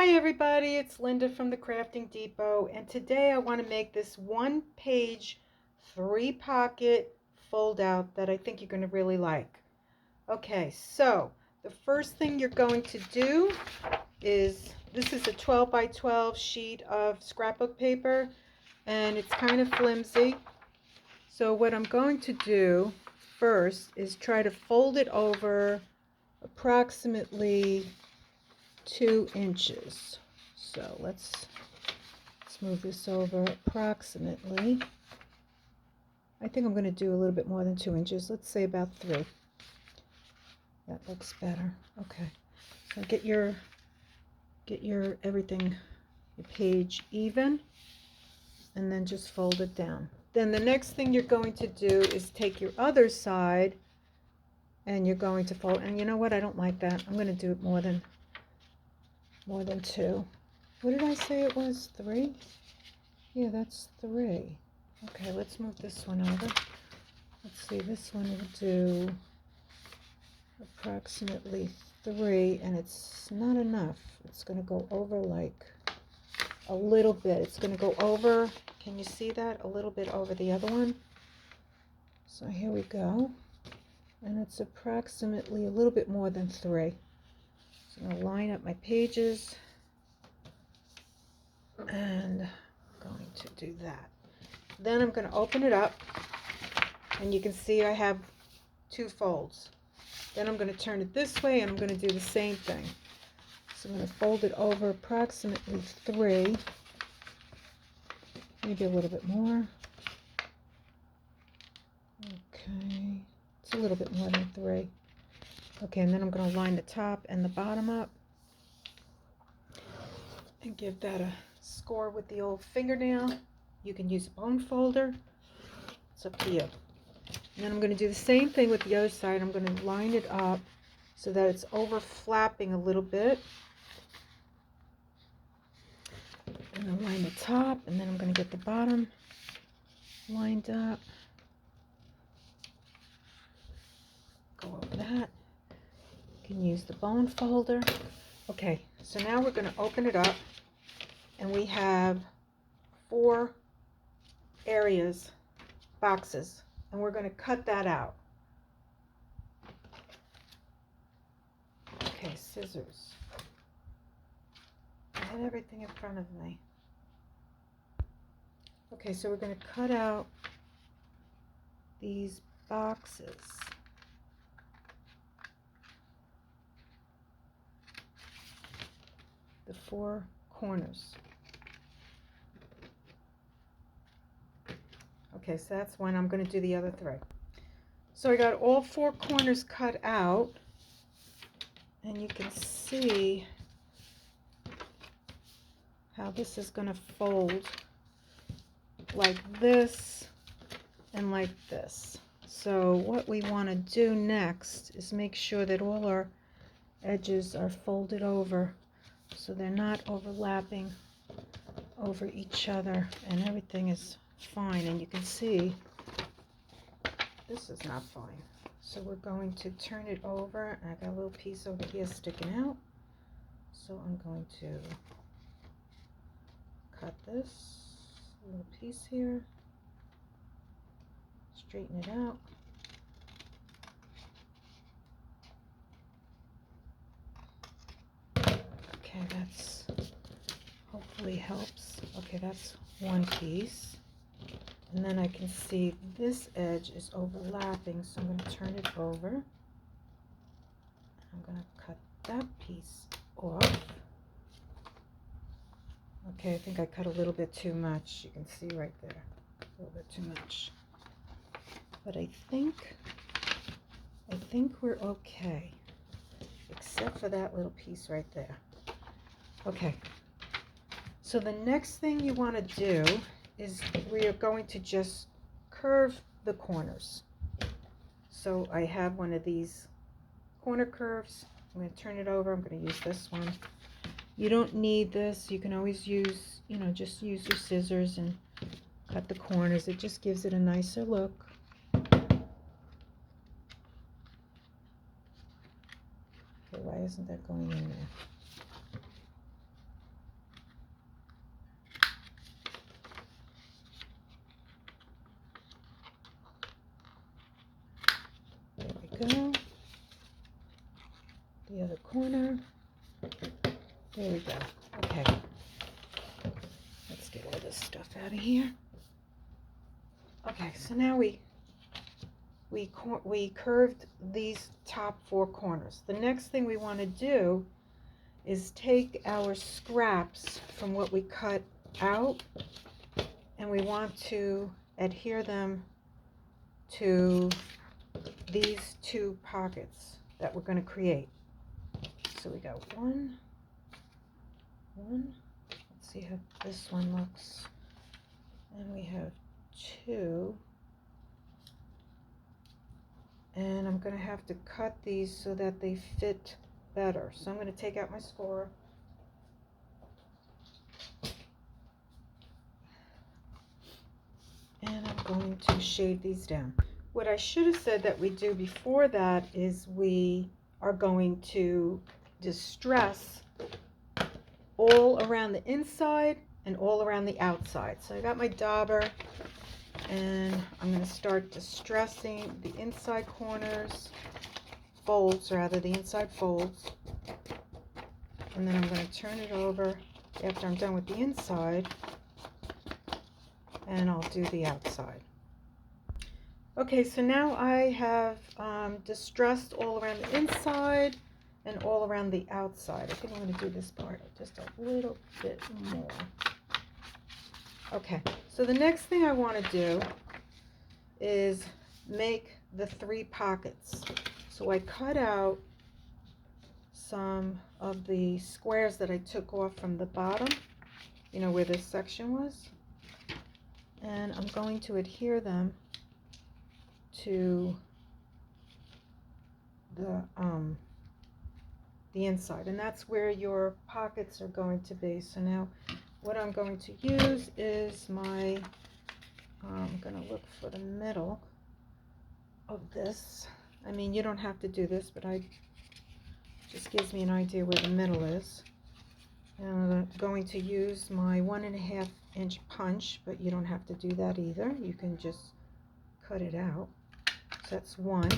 Hi everybody, it's Linda from the Crafting Depot, and today I want to make this one-page 3-pocket fold-out that I think you're going to really like. Okay, so the first thing you're going to do is, this is a 12 by 12 sheet of scrapbook paper, and it's kind of flimsy. So what I'm going to do first is try to fold it over approximately 2 inches. So let's move this over approximately. I think I'm going to do a little bit more than 2 inches. Let's say about 3. That looks better. Okay. So get your everything, your page even, and then just fold it down. Then the next thing you're going to do is take your other side and you're going to fold. And you know what? I don't like that. I'm going to do it more than 2. What did I say it was? 3? Yeah, that's 3. Okay, let's move this one over. Let's see, this one will do approximately 3, and it's not enough. It's going to go over like a little bit. It's going to go over, can you see that? A little bit over the other one. So here we go. And it's approximately a little bit more than 3. So I'm going to line up my pages. And I'm going to do that. Then I'm going to open it up, and you can see I have 2 folds. Then I'm going to turn it this way, and I'm going to do the same thing. So I'm going to fold it over approximately 3, maybe a little bit more. Okay, it's a little bit more than 3. Okay, and then I'm going to line the top and the bottom up and give that a score with the old fingernail. You can use a bone folder. It's up to you. And then I'm going to do the same thing with the other side. I'm going to line it up so that it's overflapping a little bit. And then line the top, and then I'm going to get the bottom lined up. Go over that. You can use the bone folder. Okay, so now we're going to open it up, and we have 4 areas, boxes, and we're going to cut that out. Okay, scissors. I had everything in front of me. Okay, so we're going to cut out these boxes. The 4 corners. Okay, so that's one. I'm going to do the other 3. So I got all 4 corners cut out, and you can see how this is going to fold like this and like this. So what we want to do next is make sure that all our edges are folded over so they're not overlapping over each other, and everything is fine. And you can see this is not fine. So we're going to turn it over, and I got a little piece over here sticking out. So I'm going to cut this little piece here, straighten it out. Okay, that's hopefully helps. Okay, that's one piece. And then I can see this edge is overlapping, so I'm going to turn it over. I'm going to cut that piece off. Okay, I think I cut a little bit too much. You can see right there, a little bit too much. But I think we're okay, except for that little piece right there. Okay, so the next thing you want to do is we are going to just curve the corners. So I have one of these corner curves. I'm going to turn it over. I'm going to use this one. You don't need this. You can always use, just use your scissors and cut the corners. It just gives it a nicer look. Okay, why isn't that going in there? There we go. Okay. Let's get all this stuff out of here. Okay, so now we curved these top 4 corners. The next thing we want to do is take our scraps from what we cut out, and we want to adhere them to these 2 pockets that we're going to create. So we got one. Let's see how this one looks. And we have 2. And I'm going to have to cut these so that they fit better. So I'm going to take out my scorer. And I'm going to shade these down. What I should have said that we do before that is we are going to distress all around the inside and all around the outside. So I got my dauber, and I'm going to start distressing the inside corners, folds rather, the inside folds. And then I'm going to turn it over after I'm done with the inside, and I'll do the outside. Okay, so now I have distressed all around the inside and all around the outside. I think I'm going to do this part just a little bit more. Okay, so the next thing I want to do is make the 3 pockets. So I cut out some of the squares that I took off from the bottom, you know, where this section was, and I'm going to adhere them to the inside, and that's where your pockets are going to be. So now what I'm going to use is my I'm going to look for the middle of this. I mean, you don't have to do this, but just gives me an idea where the middle is. And I'm going to use my 1.5 inch punch, but you don't have to do that either. You can just cut it out. So that's 1.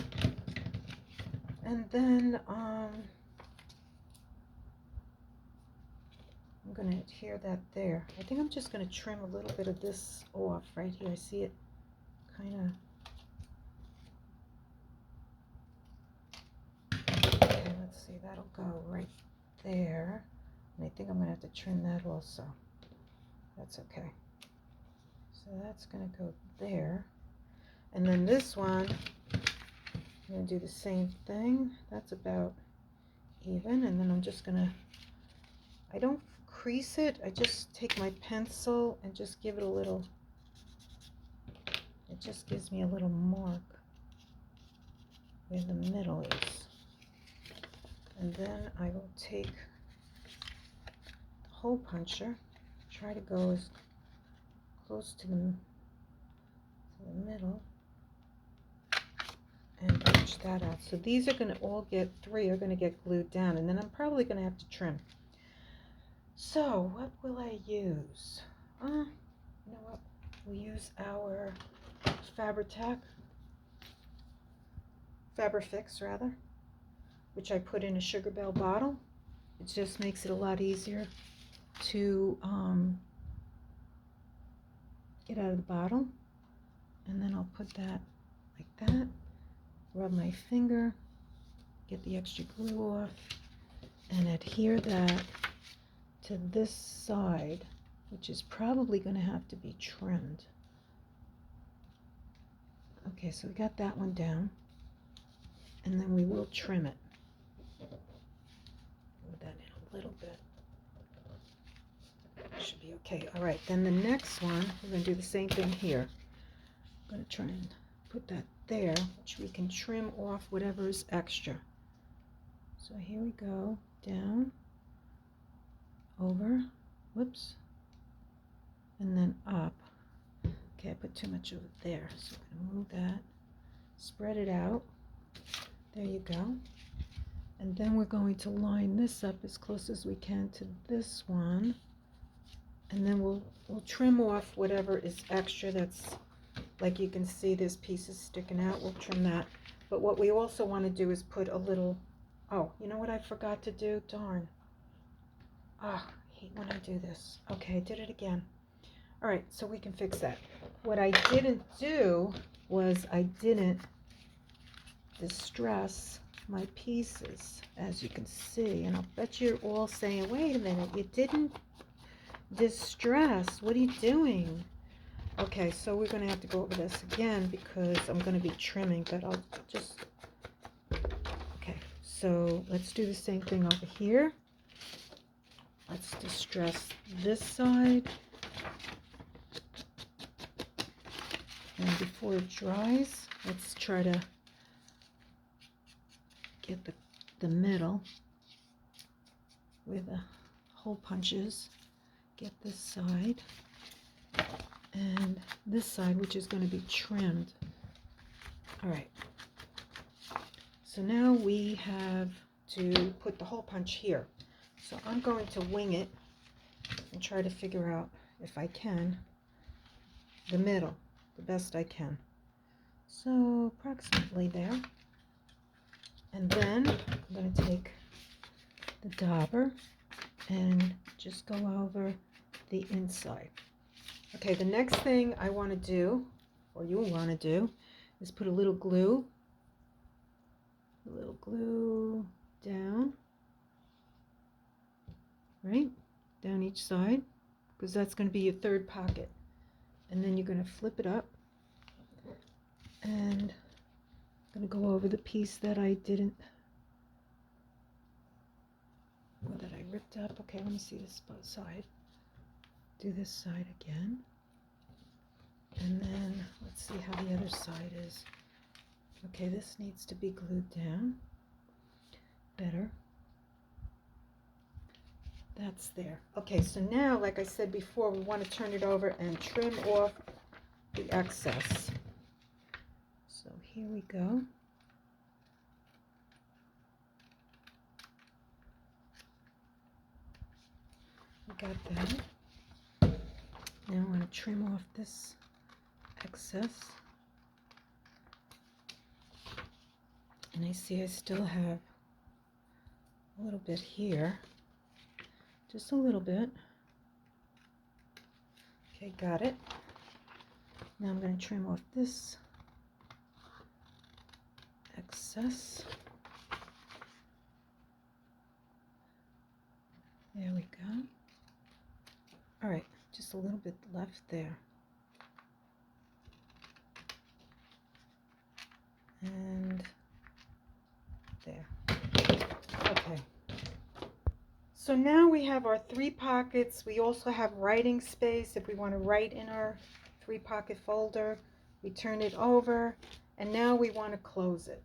And then I'm going to adhere that there. I think I'm just going to trim a little bit of this off right here. I see it kind of. Okay, let's see. That'll go right there. And I think I'm going to have to trim that also. That's okay. So that's going to go there. And then this one, I'm going to do the same thing. That's about even. And then I'm just going to, I don't crease it. I just take my pencil and just give it a little, it just gives me a little mark where the middle is. And then I will take the hole puncher, try to go as close to the middle, and punch that out. So these are going to all get, 3 are going to get glued down, and then I'm probably going to have to trim. So what will I use? You know what? We'll use our Fabrifix rather, which I put in a Sugar Bell bottle. It just makes it a lot easier to get out of the bottle. And then I'll put that like that, rub my finger, get the extra glue off, and adhere that to this side, which is probably going to have to be trimmed. Okay, so we got that one down, and then we will trim it. Move that in a little bit. Should be okay. All right, then the next one, we're going to do the same thing here. I'm going to try and put that there, which we can trim off whatever is extra. So here we go, down, over, whoops, and then up. Okay, I put too much over there, so I'm going to move that, spread it out. There you go. And then we're going to line this up as close as we can to this one, and then we'll trim off whatever is extra. That's, like you can see, there's pieces sticking out. We'll trim that. But what we also want to do is put a little, oh, you know what I forgot to do? Darn. Ah, I hate when I do this. Okay, I did it again. All right, so we can fix that. What I didn't do was I didn't distress my pieces, as you can see. And I'll bet you're all saying, wait a minute, you didn't distress. What are you doing? Okay, so we're going to have to go over this again because I'm going to be trimming, but I'll just... Okay, so let's do the same thing over here. Let's distress this side. And before it dries, let's try to get the middle where the hole punches. Get this side and this side, which is going to be trimmed. All right. So now we have to put the hole punch here. So I'm going to wing it and try to figure out, if I can, the middle, the best I can. So approximately there. And then I'm going to take the dauber and just go over the inside. Okay, the next thing I want to do, or you want to do, is put a little glue down, right, down each side, because that's going to be your third pocket. And then you're going to flip it up, and I'm going to go over the piece that I didn't, or that I ripped up. Okay, let me see this side. Do this side again. And then let's see how the other side is. Okay, this needs to be glued down better. That's there. Okay, so now, like I said before, we want to turn it over and trim off the excess. So here we go. We got that. Now I want to trim off this excess. And I see I still have a little bit here. Just a little bit. Okay, got it. Now I'm going to trim off this excess. There we go. All right, just a little bit left there. And there. Okay. So now we have our 3 pockets. We also have writing space if we want to write in our 3-pocket folder. We turn it over, and now we want to close it.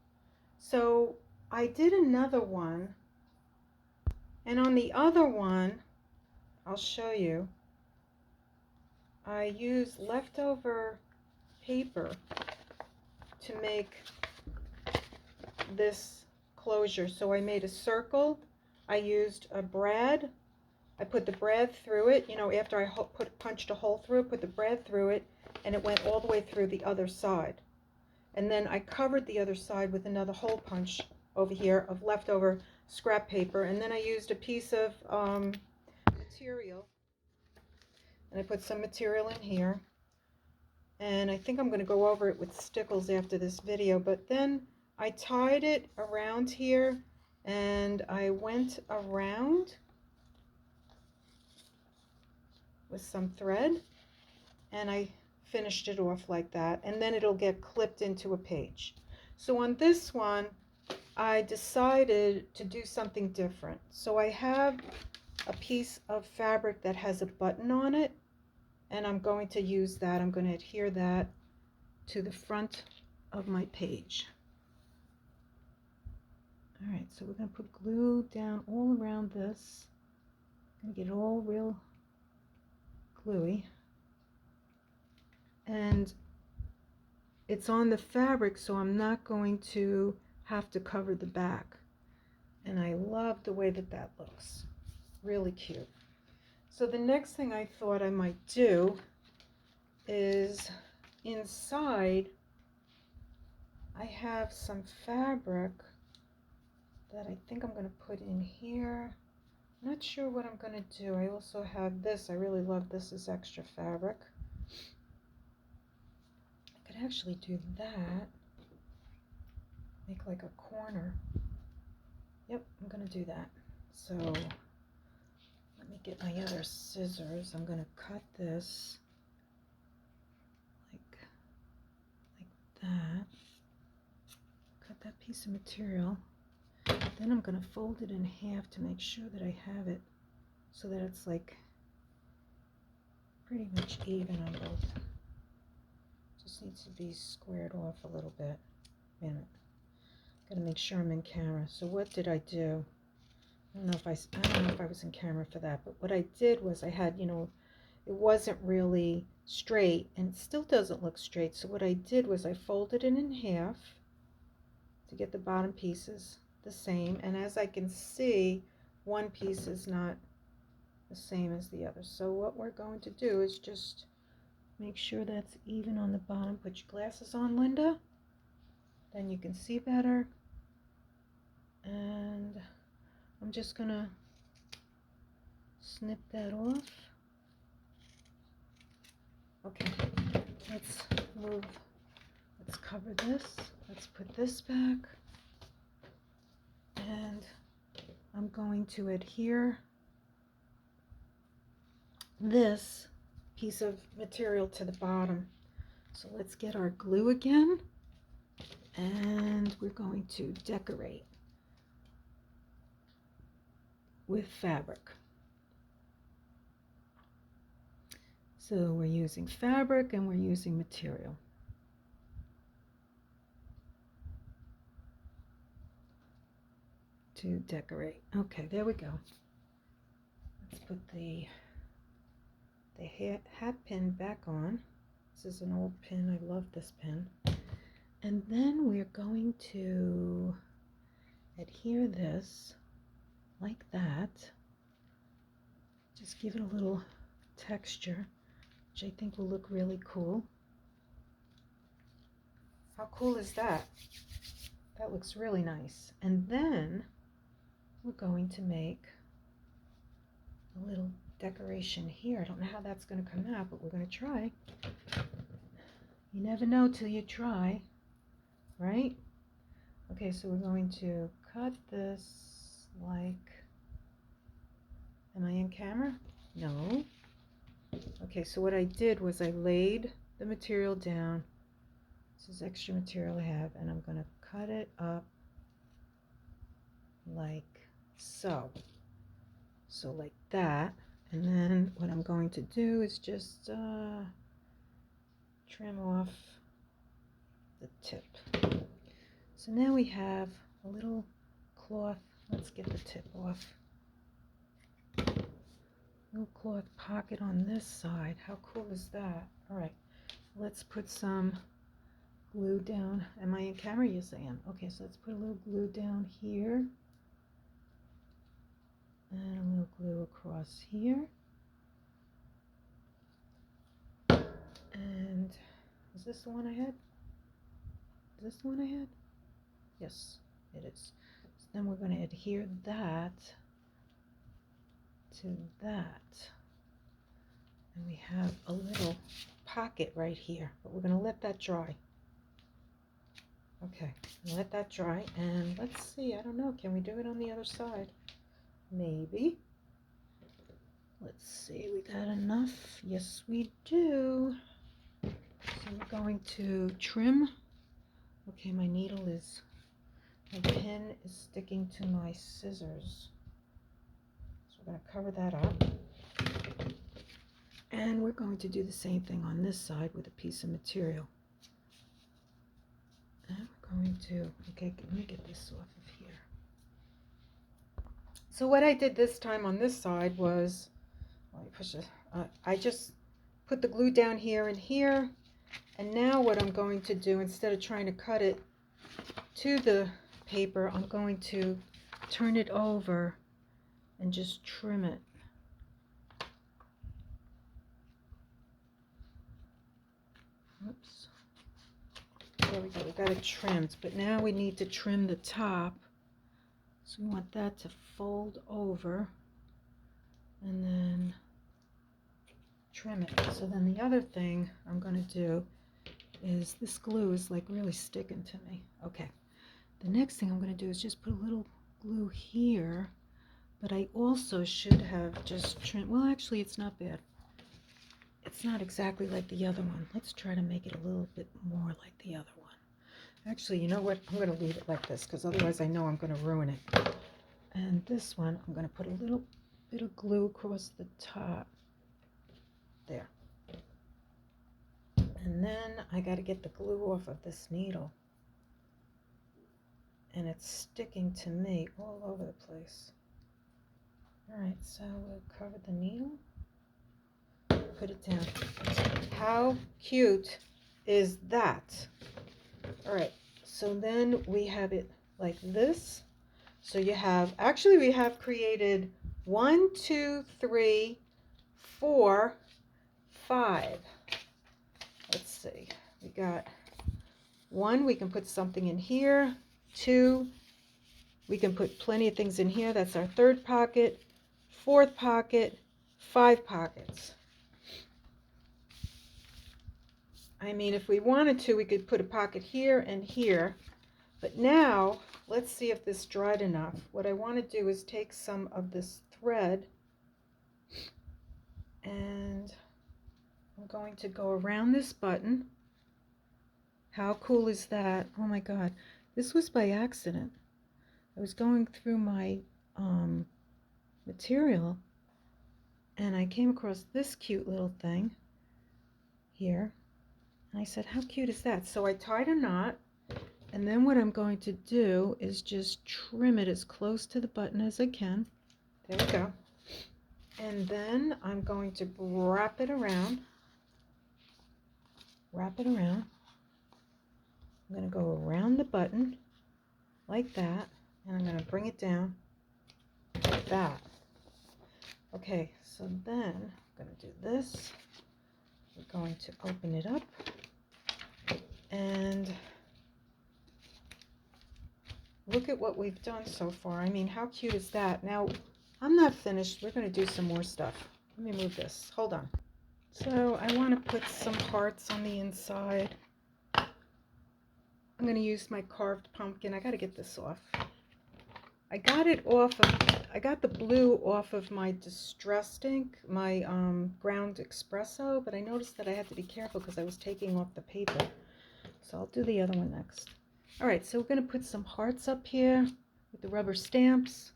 So I did another one, and on the other one, I'll show you, I used leftover paper to make this closure. So I made a circle. I used a brad. I put the brad through it, you know, after I punched a hole through it, put the brad through it, and it went all the way through the other side. And then I covered the other side with another hole punch over here of leftover scrap paper. And then I used a piece of material, and I put some material in here. And I think I'm going to go over it with stickles after this video, but then I tied it around here, and I went around with some thread, and I finished it off like that, and then it'll get clipped into a page. So on this one, I decided to do something different. So I have a piece of fabric that has a button on it, and I'm going to use that. I'm going to adhere that to the front of my page. All right, so we're going to put glue down all around this. I'm going to get it all real gluey. And it's on the fabric, so I'm not going to have to cover the back. And I love the way that that looks. Really cute. So the next thing I thought I might do is inside I have some fabric that I think I'm going to put in here. Not sure what I'm going to do. I also have this. I really love this as extra fabric. I could actually do that. Make like a corner. Yep, I'm going to do that. So let me get my other scissors. I'm going to cut this like that. Cut that piece of material. Then I'm going to fold it in half to make sure that I have it so that it's like pretty much even on both. Just needs to be squared off a little bit. Wait a minute. Got to make sure I'm in camera. So what did I do? I don't know if I was in camera for that, but what I did was I had, you know, it wasn't really straight and it still doesn't look straight. So what I did was I folded it in half to get the bottom pieces the same, and as I can see, one piece is not the same as the other. So what we're going to do is just make sure that's even on the bottom. Put your glasses on, Linda, then you can see better. And I'm just gonna snip that off. Okay, let's cover this. Let's put this back. And I'm going to adhere this piece of material to the bottom. So let's get our glue again, and we're going to decorate with fabric. So we're using fabric and we're using material. To decorate. Okay, there we go. Let's put the hat pin back on. This is an old pin. I love this pin. And then we're going to adhere this like that. Just give it a little texture, which I think will look really cool. How cool is that? That looks really nice. And then we're going to make a little decoration here. I don't know how that's going to come out, but we're going to try. You never know till you try, right? Okay, so we're going to cut this like, am I in camera? No. Okay, so what I did was I laid the material down. This is extra material I have, and I'm going to cut it up like so. So like that. And then what I'm going to do is just trim off the tip. So now we have a little cloth. Let's get the tip off. Little cloth pocket on this side. How cool is that? All right, let's put some glue down. Am I in camera? Yes, I am. Okay, so let's put a little glue down here. And a little glue across here. And is this the one I had? Is this the one I had? Yes, it is. So then we're going to adhere that to that. And we have a little pocket right here, but we're going to let that dry. Okay, let that dry, and let's see, I don't know, can we do it on the other side? Maybe. Let's see, we got enough. Yes, we do. So we're going to trim. Okay, my pin is sticking to my scissors. So we're going to cover that up. And we're going to do the same thing on this side with a piece of material. And we're going to, okay, let me get this off of here. So what I did this time on this side was, let me push it, I just put the glue down here and here. And now what I'm going to do, instead of trying to cut it to the paper, I'm going to turn it over and just trim it. Oops. There we go, we got it trimmed, but now we need to trim the top. So we want that to fold over and then trim it. So then the other thing I'm going to do is, this glue is like really sticking to me. Okay, the next thing I'm going to do is just put a little glue here, but I also should have just trimmed. Well, actually, it's not bad. It's not exactly like the other one. Let's try to make it a little bit more like the other one. Actually, you know what? I'm going to leave it like this because otherwise I know I'm going to ruin it. And this one, I'm going to put a little bit of glue across the top. There. And then I got to get the glue off of this needle. And it's sticking to me all over the place. Alright, so we'll cover the needle. Put it down. How cute is that? Alright, so then we have it like this. So you have, actually we have created 1, 2, 3, 4, 5. Let's see. We got 1, we can put something in here. 2, we can put plenty of things in here. That's our 3rd pocket, 4th pocket, 5 pockets. I mean, if we wanted to, we could put a pocket here and here. But now, let's see if this dried enough. What I want to do is take some of this thread, and I'm going to go around this button. How cool is that? Oh my God. This was by accident. I was going through my material, and I came across this cute little thing here. And I said, how cute is that? So I tied a knot, and then what I'm going to do is just trim it as close to the button as I can. There we go. And then I'm going to wrap it around. Wrap it around. I'm going to go around the button like that, and I'm going to bring it down like that. Okay, so then I'm going to do this. We're going to open it up, and look at what we've done so far. I mean, how cute is that? Now, I'm not finished. We're going to do some more stuff. Let me move this. Hold on. So I want to put some hearts on the inside. I'm going to use my carved pumpkin. I got to get this off. I got the blue off of my distressed ink, my ground espresso, but I noticed that I had to be careful because I was taking off the paper. So I'll do the other one next. All right, so we're going to put some hearts up here with the rubber stamps.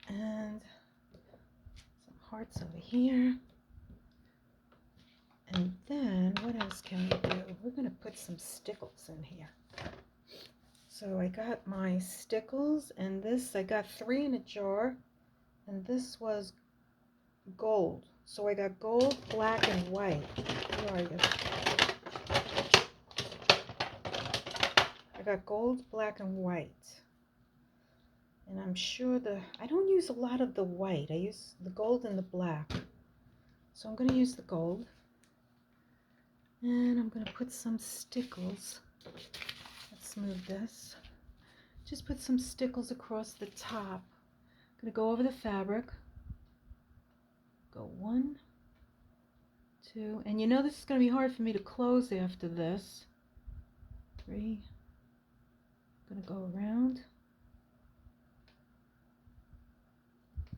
And some hearts over here. And then what else can we do? We're going to put some stickles in here. So I got my stickles, and this, I got 3 in a jar, and this was gold. So I got gold, black, and white. Where are you? I got gold, black, and white. And I'm sure I don't use a lot of the white. I use the gold and the black. So I'm going to use the gold. And I'm going to put some stickles. Let's move this. Just put some stickles across the top. I'm going to go over the fabric. Go 1, 2, and you know this is going to be hard for me to close after this. 3. I'm going to go around.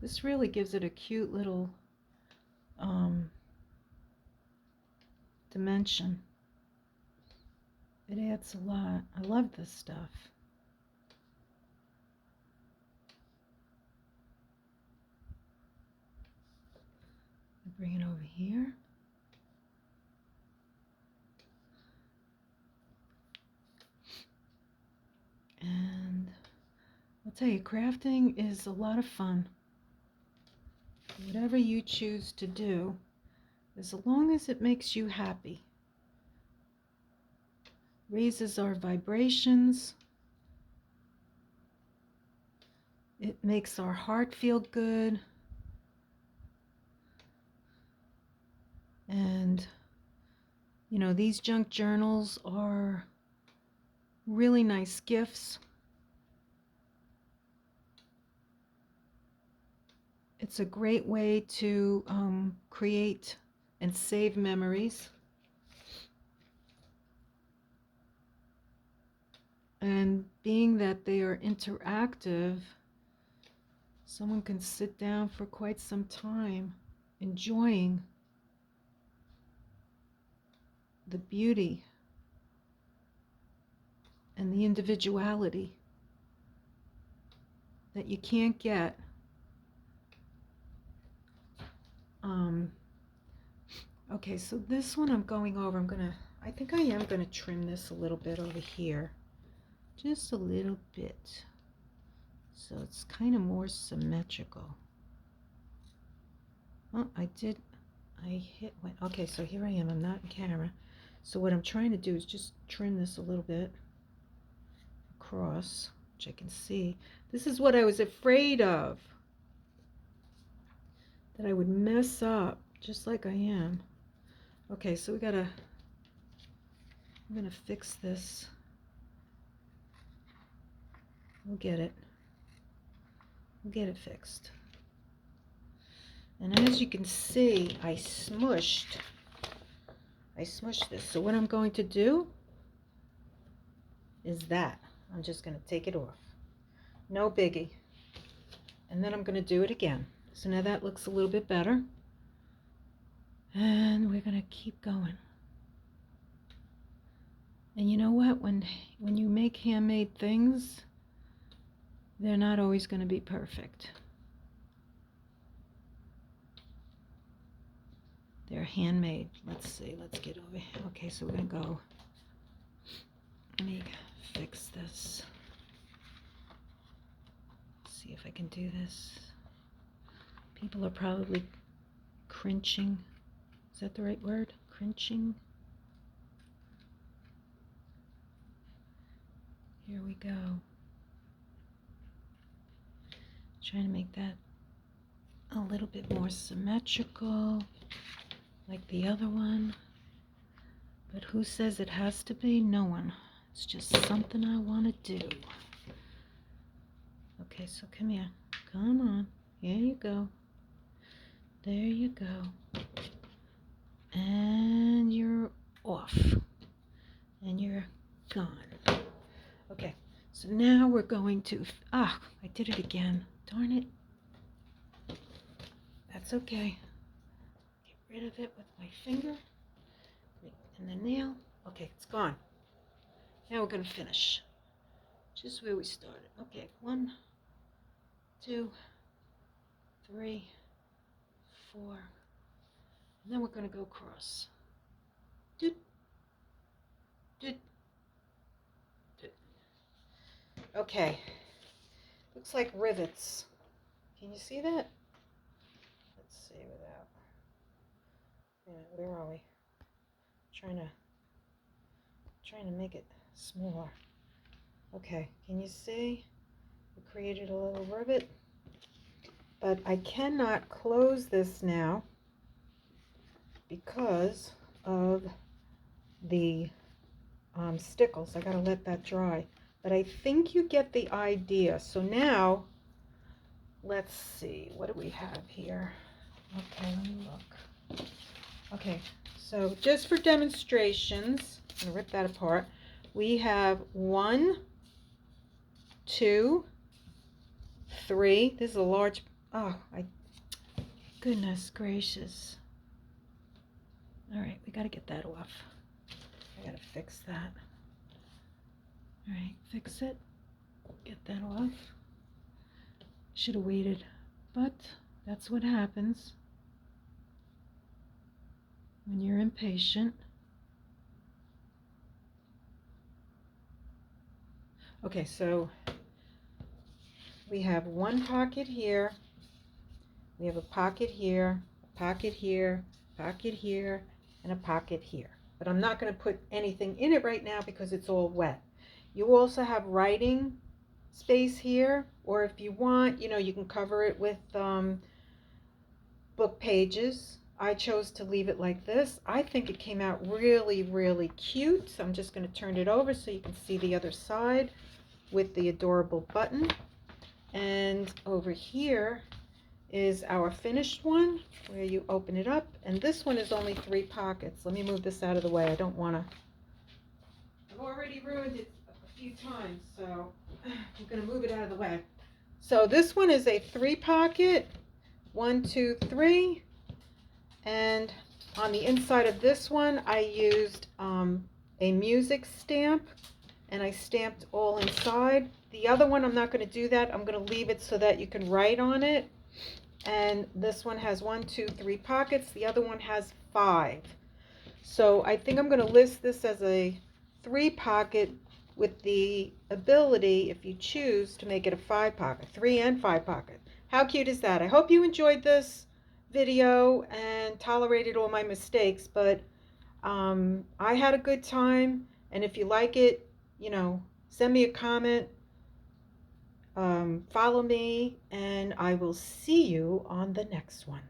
This really gives it a cute little dimension. It adds a lot. I love this stuff. Bring it over here. And I'll tell you, crafting is a lot of fun. Whatever you choose to do, as long as it makes you happy. Raises our vibrations. It makes our heart feel good. And, you know, these junk journals are really nice gifts. It's a great way to create and save memories. And being that they are interactive, someone can sit down for quite some time enjoying the beauty and the individuality that you can't get okay, so this one I'm going over. I think I am gonna trim this a little bit over here, just a little bit, so it's kind of more symmetrical. Oh, okay, so here I am. I'm not in camera, so what I'm trying to do is just trim this a little bit across, which I can see. This is what I was afraid of, that I would mess up just like I am. Okay, so I'm gonna fix this. We'll get it fixed. And as you can see, I smushed this. So what I'm going to do is that I'm just going to take it off. No biggie. And then I'm going to do it again. So now that looks a little bit better. And we're going to keep going. And you know what? When you make handmade things, they're not always going to be perfect. They're handmade. Let's see. Let's get over here. Okay, so we're going to go. Let me fix this. See if I can do this. People are probably cringing. Is that the right word? Cringing. Here we go. Trying to make that a little bit more symmetrical, like the other one. But who says it has to be? No one. It's just something I want to do. Okay, so come here. Come on. Here you go. There you go. And you're off. And you're gone. Okay, so now we're going to... I did it again. Darn it. That's okay. Get rid of it with my finger. And the nail. Okay, it's gone. Now we're going to finish. Just where we started. Okay, 1, 2, 3, 4. And then we're going to go across. Doot, doot, doot. Okay. Looks like rivets. Can you see that? Let's see without. Yeah, where are we? Trying to make it smaller. Okay, can you see? We created a little rivet, but I cannot close this now because of the stickles. I gotta let that dry, but I think you get the idea. So now let's see, what do we have here? Okay, let me look. Okay, so just for demonstrations, I'm gonna rip that apart. We have 1, 2, 3. This is a large, goodness gracious. All right, we gotta get that off. I gotta fix that. All right, fix it, get that off. Should have waited, but that's what happens when you're impatient. Okay, so we have one pocket here, we have a pocket here, a pocket here, pocket here, and a pocket here. But I'm not going to put anything in it right now because it's all wet. You also have writing space here, or if you want, you can cover it with book pages. I chose to leave it like this. I think it came out really, really cute. So I'm just going to turn it over so you can see the other side with the adorable button. And over here is our finished one, where you open it up, and this one is only 3 pockets. Let me move this out of the way. I don't want to. I've already ruined it a few times, so I'm going to move it out of the way. So this one is a 3 pocket, 1, 2, 3, and on the inside of this one I used a music stamp, and I stamped all inside. The other one I'm not going to do that. I'm going to leave it so that you can write on it. And this one has 1, 2, 3 pockets. The other one has 5. So I think I'm going to list this as a 3 pocket with the ability, if you choose, to make it a 5 pocket, 3 and 5 pocket. How cute is that? I hope you enjoyed this video and tolerated all my mistakes, but I had a good time, and if you like it, send me a comment, follow me, and I will see you on the next one.